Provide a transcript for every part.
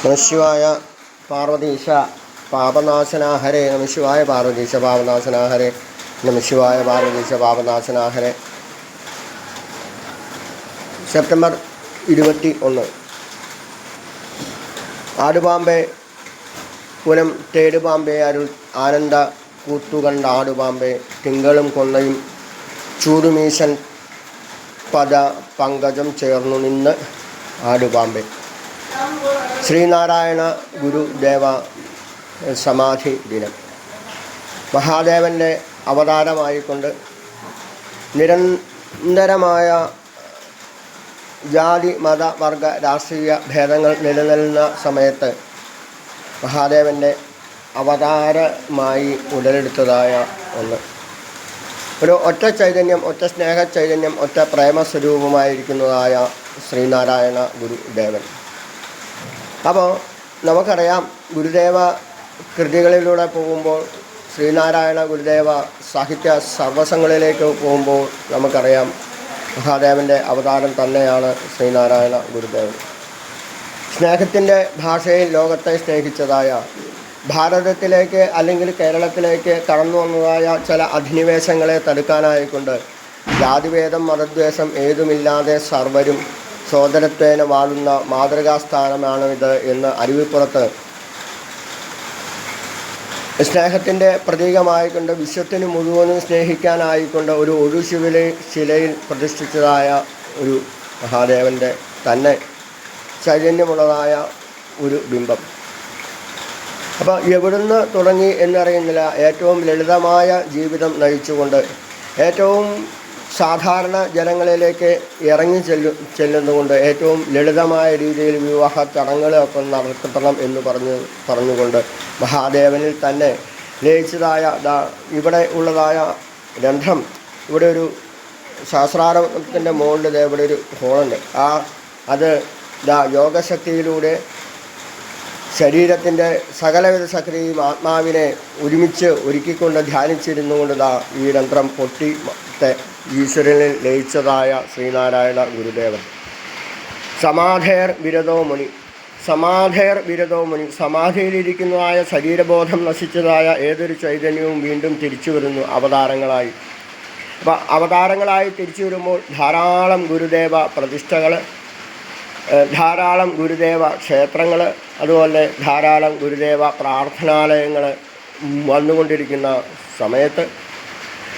നമഃശിവായ പാർവതീശ പാപനാശനാഹരേ. നമഃശിവായ പാർവതീശ പാപനാശനാഹരേ. നമഃശിവായ പാർവതീശ പാപനാശനാഹരേ. September 21. ആടുപാമ്പേ Poonam തേടുപാമ്പേ അരുൾ ആനന്ദ കൂത്തുകണ്ട ആടുപാമ്പേ തിങ്കളും കൊന്നയും ചൂടുമീശൻ പദ പങ്കജം ചേർന്നു നിന്ന് ആടുപാമ്പേ. ശ്രീനാരായണ ഗുരുദേവ സമാധി ദിനം. മഹാദേവൻ്റെ അവതാരമായിക്കൊണ്ട് നിരന്തരമായ ജാതി മത വർഗ രാഷ്ട്രീയ ഭേദങ്ങൾ നിലനിൽക്കുന്ന സമയത്ത് മഹാദേവൻ്റെ അവതാരമായി ഉടലെടുത്തതായ ഒന്ന്, ഒരു ഒറ്റ ചൈതന്യം, ഒറ്റ സ്നേഹ ചൈതന്യം, ഒറ്റ പ്രേമസ്വരൂപമായിരിക്കുന്നതായ ശ്രീനാരായണ ഗുരുദേവൻ. അപ്പോൾ നമുക്കറിയാം, ഗുരുദേവ കൃതികളിലൂടെ പോകുമ്പോൾ, ശ്രീനാരായണ ഗുരുദേവ സാഹിത്യ സർവസങ്ങളിലേക്ക് പോകുമ്പോൾ നമുക്കറിയാം മഹാദേവൻ്റെ അവതാരം തന്നെയാണ് ശ്രീനാരായണ ഗുരുദേവൻ. സ്നേഹത്തിൻ്റെ ഭാഷയിൽ ലോകത്തെ സ്നേഹിച്ചതായ, ഭാരതത്തിലേക്ക് അല്ലെങ്കിൽ കേരളത്തിലേക്ക് കടന്നു വന്നതായ ചില അധിനിവേശങ്ങളെ തടുക്കാനായിക്കൊണ്ട് ജാതിഭേദം മതദ്വേഷം ഏതുമില്ലാതെ സർവരും സോദരത്വേന വാഴുന്ന മാതൃകാസ്ഥാനമാണ് ഇത് എന്ന് അരുവിപ്പുറത്ത് സ്നേഹത്തിൻ്റെ പ്രതീകമായിക്കൊണ്ട് വിശ്വത്തിന് മുഴുവനും സ്നേഹിക്കാനായിക്കൊണ്ട് ഒരു ശിലയിൽ പ്രതിഷ്ഠിച്ചതായ ഒരു മഹാദേവൻ്റെ തന്നെ ചൈതന്യമുള്ളതായ ഒരു ബിംബം. അപ്പോൾ എവിടുന്ന് തുടങ്ങി എന്നറിയുന്നില്ല, ഏറ്റവും ലളിതമായ ജീവിതം നയിച്ചുകൊണ്ട് ഏറ്റവും സാധാരണ ജനങ്ങളിലേക്ക് ഇറങ്ങി ചെല്ലുന്നുകൊണ്ട് ഏറ്റവും ലളിതമായ രീതിയിൽ വിവാഹ ചടങ്ങുകളൊക്കെ നടത്തണം എന്ന് പറഞ്ഞുകൊണ്ട് മഹാദേവനിൽ തന്നെ ലയിച്ചതായ ഇവിടെ ഉള്ളതായ രന്ധ്രം, ഇവിടെ ഒരു സഹസ്രാരത്തിൻ്റെ മുകളിൽ ഇവിടെ ഒരു ഹോളുണ്ട്. അത് യോഗശക്തിയിലൂടെ ശരീരത്തിൻ്റെ സകലവിധ ശക്തിയും ആത്മാവിനെ ഒരുമിച്ച് ഒരുക്കിക്കൊണ്ട് ധ്യാനിച്ചിരുന്നുകൊണ്ട് ഈ രന്ധ്രം പൊട്ടി ഈശ്വരനിൽ ലയിച്ചതായ ശ്രീനാരായണ ഗുരുദേവൻ. സമാധേർ വിരതോ മുനി, സമാധേർ വിരതോ മുനി, സമാധിയിലിരിക്കുന്നതായ ശരീരബോധം നശിച്ചതായ ഏതൊരു ചൈതന്യവും വീണ്ടും തിരിച്ചു വരുന്നു അവതാരങ്ങളായി. അപ്പോൾ അവതാരങ്ങളായി തിരിച്ചു വരുമ്പോൾ ധാരാളം ഗുരുദേവ പ്രതിഷ്ഠകൾ, ധാരാളം ഗുരുദേവ ക്ഷേത്രങ്ങൾ, അതുപോലെ ധാരാളം ഗുരുദേവ പ്രാർത്ഥനാലയങ്ങൾ വന്നുകൊണ്ടിരിക്കുന്ന സമയത്ത്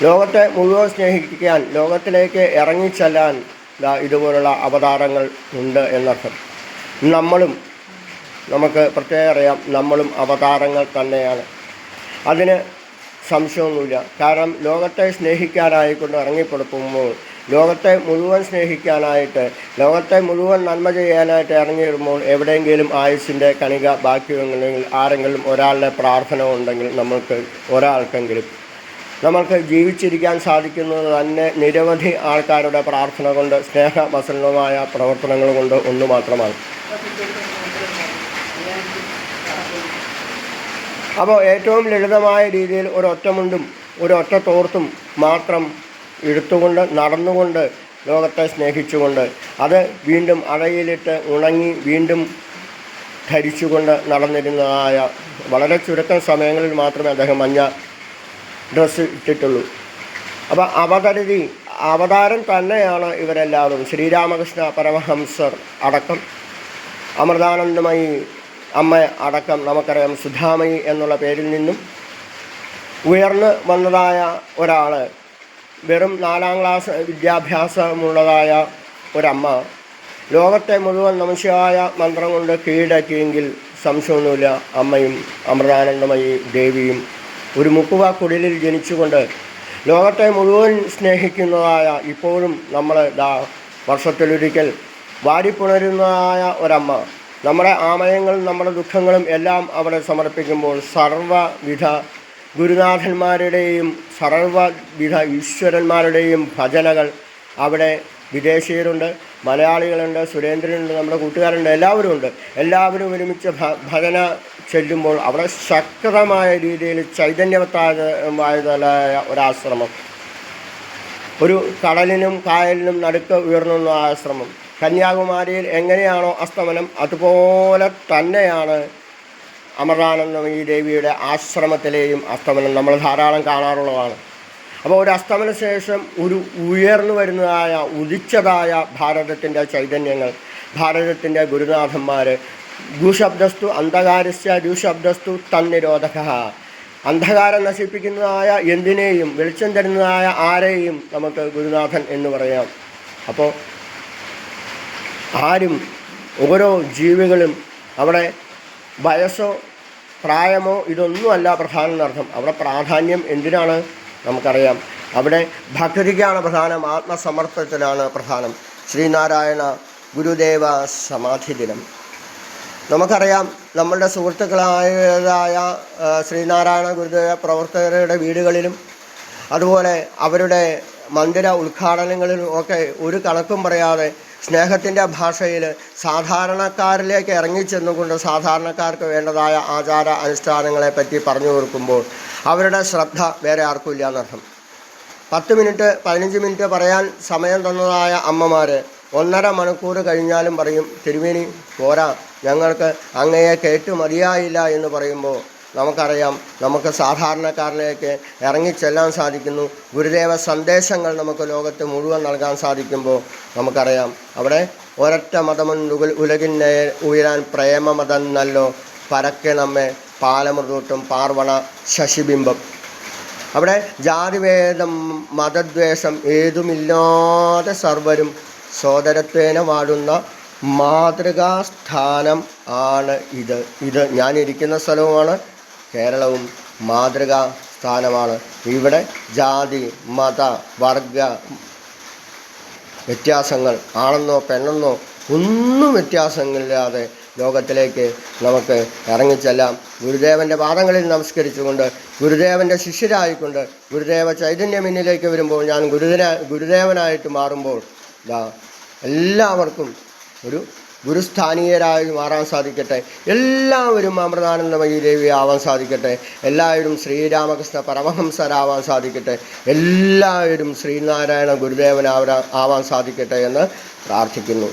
ലോകത്തെ മുഴുവൻ സ്നേഹിക്കാൻ, ലോകത്തിലേക്ക് ഇറങ്ങിച്ചെല്ലാൻ ഇതുപോലുള്ള അവതാരങ്ങൾ ഉണ്ട് എന്നർത്ഥം. നമുക്ക് പ്രത്യേകം അറിയാം, നമ്മളും അവതാരങ്ങൾ തന്നെയാണ്. അതിന് സംശയമൊന്നുമില്ല. കാരണം ലോകത്തെ സ്നേഹിക്കാനായിക്കൊണ്ട് ഇറങ്ങിപ്പെടുത്തുമ്പോൾ, ലോകത്തെ മുഴുവൻ സ്നേഹിക്കാനായിട്ട്, ലോകത്തെ മുഴുവൻ നന്മ ചെയ്യാനായിട്ട് ഇറങ്ങിയിടുമ്പോൾ എവിടെയെങ്കിലും ആയുസ്സിൻ്റെ കണിക ബാക്കിയുണ്ടെങ്കിൽ, ആരെങ്കിലും ഒരാളുടെ പ്രാർത്ഥന ഉണ്ടെങ്കിൽ, നമ്മൾക്ക് ജീവിച്ചിരിക്കാൻ സാധിക്കുന്നത് തന്നെ നിരവധി ആൾക്കാരുടെ പ്രാർത്ഥന കൊണ്ട്, സ്നേഹവസനമായ പ്രവർത്തനങ്ങൾ കൊണ്ട് ഒന്ന് മാത്രമാണ്. അപ്പോൾ ഏറ്റവും ലളിതമായ രീതിയിൽ ഒരൊറ്റമുണ്ടും ഒരൊറ്റ തോർത്തും മാത്രം എടുത്തുകൊണ്ട് നടന്നുകൊണ്ട് ലോകത്തെ സ്നേഹിച്ചുകൊണ്ട് അത് വീണ്ടും അഴയിലിട്ട് ഉണങ്ങി വീണ്ടും ധരിച്ചുകൊണ്ട് നടന്നിരുന്നതായ, വളരെ ചുരുക്കം സമയങ്ങളിൽ മാത്രമേ അദ്ദേഹം മഞ്ഞ ഡ്രസ്സ് ഇട്ടിട്ടുള്ളൂ. അപ്പോൾ അവതാരം തന്നെയാണ് ഇവരെല്ലാവരും. ശ്രീരാമകൃഷ്ണ പരമഹംസർ അടക്കം, അമൃതാനന്ദമയി അമ്മ അടക്കം, നമുക്കറിയാം സുധാമയി എന്നുള്ള പേരിൽ നിന്നും ഉയർന്നു വന്നതായ ഒരാൾ, വെറും 4ാം ക്ലാസ് വിദ്യാഭ്യാസമുള്ളതായ ഒരമ്മ ലോകത്തെ മുഴുവൻ നമഃശിവായ മന്ത്രം കൊണ്ട് കീഴടക്കിയെങ്കിൽ സംശയമൊന്നുമില്ല, അമ്മയും അമൃതാനന്ദമയി ദേവിയും ഒരു മുക്കുവ കുടിലിൽ ജനിച്ചുകൊണ്ട് ലോകത്തെ മുഴുവൻ സ്നേഹിക്കുന്നതായ, ഇപ്പോഴും നമ്മൾ വർഷത്തിലൊരിക്കൽ വാരിപ്പുണരുന്നതായ ഒരമ്മ, നമ്മുടെ ആമയങ്ങളും നമ്മുടെ ദുഃഖങ്ങളും എല്ലാം അവിടെ സമർപ്പിക്കുമ്പോൾ സർവ്വവിധ ഗുരുനാഥന്മാരുടെയും സർവ്വവിധ ഈശ്വരന്മാരുടെയും ഭജനകൾ അവിടെ, വിദേശീയരുണ്ട്, മലയാളികളുണ്ട്, സുരേന്ദ്രനുണ്ട്, നമ്മുടെ കൂട്ടുകാരുണ്ട്, എല്ലാവരും ഉണ്ട്. എല്ലാവരും ഒരുമിച്ച് ഭജന ചെല്ലുമ്പോൾ അവിടെ ശക്തമായ രീതിയിൽ ചൈതന്യവത്തായ ഒരാശ്രമം, ഒരു കടലിനും കായലിനും നടുക്ക് ഉയർന്നുന്ന ആശ്രമം. കന്യാകുമാരിയിൽ എങ്ങനെയാണോ അസ്തമനം, അതുപോലെ തന്നെയാണ് അമൃതാനന്ദമയി ദേവിയുടെ ആശ്രമത്തിലെയും അസ്തമനം നമ്മൾ ധാരാളം കാണാറുള്ളതാണ്. അപ്പോൾ ഒരു അസ്തമന ശേഷം ഒരു ഉയർന്നു വരുന്നതായ ഉദിച്ചതായ ഭാരതത്തിൻ്റെ ചൈതന്യങ്ങൾ, ഭാരതത്തിൻ്റെ ഗുരുനാഥന്മാർ, ഗുശബ്ദസ്തു അന്ധകാരസ്യ ദുശബ്ദസ്തു തന്നിരോധക, അന്ധകാരം നശിപ്പിക്കുന്നതായ എന്തിനേയും വെളിച്ചം തരുന്നതായ ആരെയും നമുക്ക് ഗുരുനാഥൻ എന്ന് പറയാം. അപ്പോൾ ആരും, ഓരോ ജീവികളും, അവിടെ വയസ്സോ പ്രായമോ ഇതൊന്നുമല്ല പ്രധാനം എന്നർത്ഥം. അവിടെ പ്രാധാന്യം എന്തിനാണ് നമുക്കറിയാം. അവിടെ ഭക്തിക്കാണ് പ്രധാനം, ആത്മസമർപ്പണത്തിനാണ് പ്രധാനം. ശ്രീനാരായണ ഗുരുദേവ സമാധി ദിനം നമുക്കറിയാം. നമ്മളുടെ സുഹൃത്തുക്കളായതായ ശ്രീനാരായണ ഗുരുദേവ പ്രവർത്തകരുടെ വീടുകളിലും അതുപോലെ അവരുടെ മന്ദിര ഉദ്ഘാടനങ്ങളിലും ഒക്കെ ഒരു കണക്കും പറയാതെ സ്നേഹത്തിൻ്റെ ഭാഷയിൽ സാധാരണക്കാരിലേക്ക് ഇറങ്ങിച്ചെന്നുകൊണ്ട് സാധാരണക്കാർക്ക് വേണ്ടതായ ആചാര അനുഷ്ഠാനങ്ങളെ പറ്റി പറഞ്ഞു കൊടുക്കുമ്പോൾ അവരുടെ ശ്രദ്ധ വേറെ ആർക്കും ഇല്ല എന്നർത്ഥം. 10 മിനിറ്റ് 15 മിനിറ്റ് പറയാൻ സമയം തന്നതായ അമ്മമാർ 1.5 മണിക്കൂർ കഴിഞ്ഞാലും പറയും, തിരുമേനി പോരാ, ഞങ്ങൾക്ക് അങ്ങയെ കേട്ടു മതിയായില്ല എന്ന് പറയുമ്പോൾ നമുക്കറിയാം, നമുക്ക് സാധാരണക്കാരിലേക്ക് ഇറങ്ങിച്ചെല്ലാൻ സാധിക്കുന്നു. ഗുരുദേവ സന്ദേശങ്ങൾ നമുക്ക് ലോകത്ത് മുഴുവൻ നൽകാൻ സാധിക്കുമ്പോൾ നമുക്കറിയാം, അവിടെ ഒരൊറ്റ മതമുണ്ട് ഉലകിനെ ഉയരാൻ പ്രേമമതം നല്ലോ പരക്കെ നമ്മെ പാലമൃതൂട്ടും പാർവണ ശശിബിംബം. അവിടെ ജാതിഭേദം മതദ്വേഷം ഏതുമില്ലാതെ സർവരും സോദരത്വേന വാഴുന്ന മാതൃകാസ്ഥാനം ആണ് ഇത് ഞാനിരിക്കുന്ന സ്ഥലവുമാണ്, കേരളവും മാതൃകാ സ്ഥാനമാണ്. ഇവിടെ ജാതി മത വർഗ വ്യത്യാസങ്ങൾ, ആണെന്നോ പെണ്ണെന്നോ ഒന്നും വ്യത്യാസങ്ങളില്ലാതെ ലോകത്തിലേക്ക് നമുക്ക് ഇറങ്ങിച്ചെല്ലാം. ഗുരുദേവൻ്റെ പാദങ്ങളിൽ നമസ്കരിച്ചുകൊണ്ട്, ഗുരുദേവൻ്റെ ശിഷ്യരായിക്കൊണ്ട്, ഗുരുദേവ ചൈതന്യം എന്നിലേക്ക് വരുമ്പോൾ, ഞാൻ ഗുരുദേവനായിട്ട് മാറുമ്പോൾ എല്ലാവർക്കും ഒരു ഗുരുസ്ഥാനീയരായി മാറാൻ സാധിക്കട്ടെ. എല്ലാവരും അമൃതാനന്ദമയി ദേവി ആവാൻ സാധിക്കട്ടെ. എല്ലാവരും ശ്രീരാമകൃഷ്ണ പരമഹംസരാവാൻ സാധിക്കട്ടെ. എല്ലാവരും ശ്രീനാരായണ ഗുരുദേവനാവാൻ സാധിക്കട്ടെ എന്ന് പ്രാർത്ഥിക്കുന്നു.